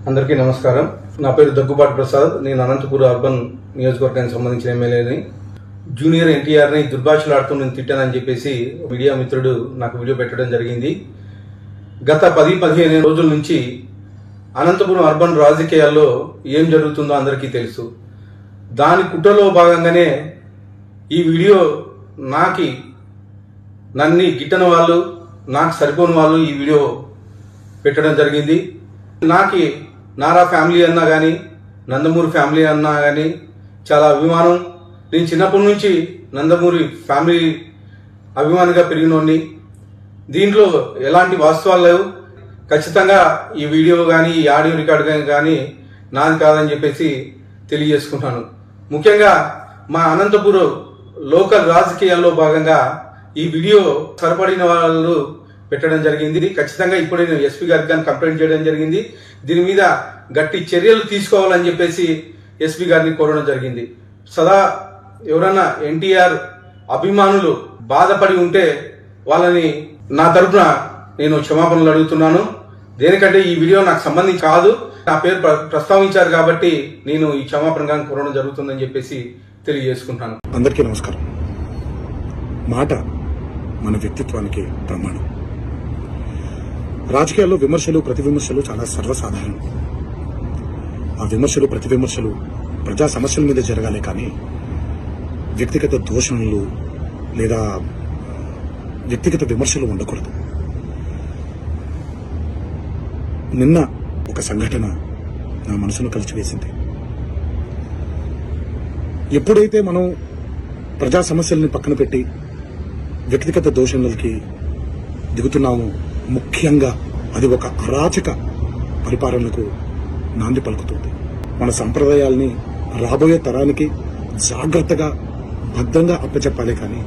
అందరికీ నమస్కారం. నా పేరు దగ్గుబాటి ప్రసాద్. నేను అనంతపురం అర్బన్ నియోజకవర్గానికి సంబంధించిన ఎమ్మెల్యేని. జూనియర్ ఎన్టీఆర్ని దుర్భాషలాడుతూ నేను తిట్టానని చెప్పేసి మీడియా మిత్రుడు నాకు వీడియో పెట్టడం జరిగింది. గత 10-15 రోజుల నుంచి అనంతపురం అర్బన్ రాజకీయాల్లో ఏం జరుగుతుందో అందరికీ తెలుసు. దాని కుట్రలో భాగంగానే ఈ వీడియో నన్ను గిట్టని వాళ్ళు, నాకు సరిపోని వాళ్ళు ఈ వీడియో పెట్టడం జరిగింది. నారా ఫ్యామిలీ అన్నా కానీ, నందమూరి ఫ్యామిలీ అన్నా కానీ చాలా అభిమానం. నేను చిన్నప్పటి నుంచి నందమూరి ఫ్యామిలీ అభిమానిగా పెరిగినోడిని. దీంట్లో ఎలాంటి వాస్తవాలు లేవు. ఖచ్చితంగా ఈ వీడియో కానీ, ఈ ఆడియో రికార్డు కానీ నాది కాదని చెప్పేసి తెలియజేసుకుంటాను. ముఖ్యంగా మా అనంతపురం లోకల్ రాజకీయాల్లో భాగంగా ఈ వీడియో సరిపడిన వాళ్ళు పెట్టడం జరిగింది. ఖచ్చితంగా ఇప్పుడు నేను ఎస్పీ గారికి కానీ కంప్లైంట్ చేయడం జరిగింది. దీని మీద గట్టి చర్యలు తీసుకోవాలని చెప్పేసి ఎస్పీ గారిని కోరడం జరిగింది. సదా ఎవరన్నా ఎన్టీఆర్ అభిమానులు బాధపడి ఉంటే వాళ్ళని నా తరఫున నేను క్షమాపణలు అడుగుతున్నాను. దేనికంటే ఈ వీడియో నాకు సంబంధించి కాదు, నా పేరు ప్రస్తావించారు కాబట్టి నేను ఈ క్షమాపణగా కోరడం జరుగుతుందని చెప్పేసి తెలియజేసుకుంటాను. అందరికీ నమస్కారం. మాట మన వ్యక్తిత్వానికి ప్రమాణం. రాజకీయాల్లో విమర్శలు, ప్రతి విమర్శలు చాలా సర్వసాధారణం. ఆ విమర్శలు, ప్రతి విమర్శలు ప్రజా సమస్యల మీద జరగాలి, కానీ వ్యక్తిగత దూషణలు లేదా వ్యక్తిగత విమర్శలు ఉండకూడదు. నిన్న ఒక సంఘటన నా మనసును కలిచివేసింది. ఎప్పుడైతే మనం ప్రజా సమస్యల్ని పక్కన పెట్టి వ్యక్తిగత దూషణలకి దిగుతున్నాము, ముఖ్యంగా అది ఒక అరాచక పరిపాలనకు నాంది పలుకుతుంది. మన సంప్రదాయాల్ని రాబోయే తరానికి జాగ్రత్తగా, భద్రంగా అప్పచెప్పాలి, కానీ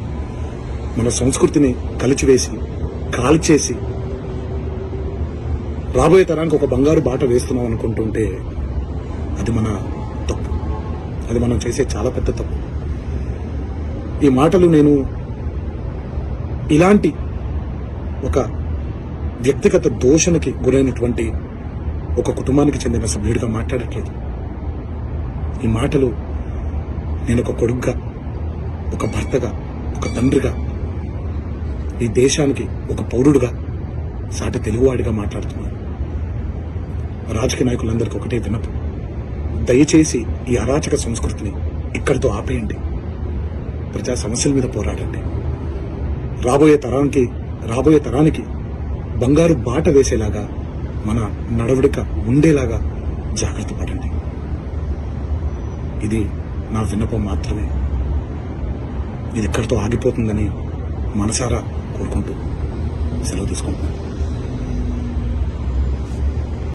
మన సంస్కృతిని కలిచివేసి, కాల్చేసి రాబోయే తరానికి ఒక బంగారు బాట వేస్తున్నాం అనుకుంటుంటే అది మన తప్పు. అది మనం చేసే చాలా పెద్ద తప్పు. ఈ మాటలు నేను ఇలాంటి ఒక వ్యక్తిగత దోషణకి గురైనటువంటి ఒక కుటుంబానికి చెందిన సభ్యుడిగా మాట్లాడట్లేదు. ఈ మాటలు నేను ఒక కొడుకుగా, ఒక భర్తగా, ఒక తండ్రిగా, ఈ దేశానికి ఒక పౌరుడుగా, సాటి తెలుగువాడిగా మాట్లాడుతున్నాను. రాజకీయ నాయకులందరికీ ఒకటే విన్నపం: దయచేసి ఈ అరాచక సంస్కృతిని ఇక్కడితో ఆపేయండి. ప్రజా సమస్యల మీద పోరాడండి. రాబోయే తరానికి బంగారు బాట వేసేలాగా మన నడవడిక ఉండేలాగా జాగ్రత్త పడండి. ఇది నా విన్నపం మాత్రమే. ఇది ఇక్కడితో ఆగిపోతుందని మనసారా కోరుకుంటూ సెలవు తీసుకుంటున్నాను.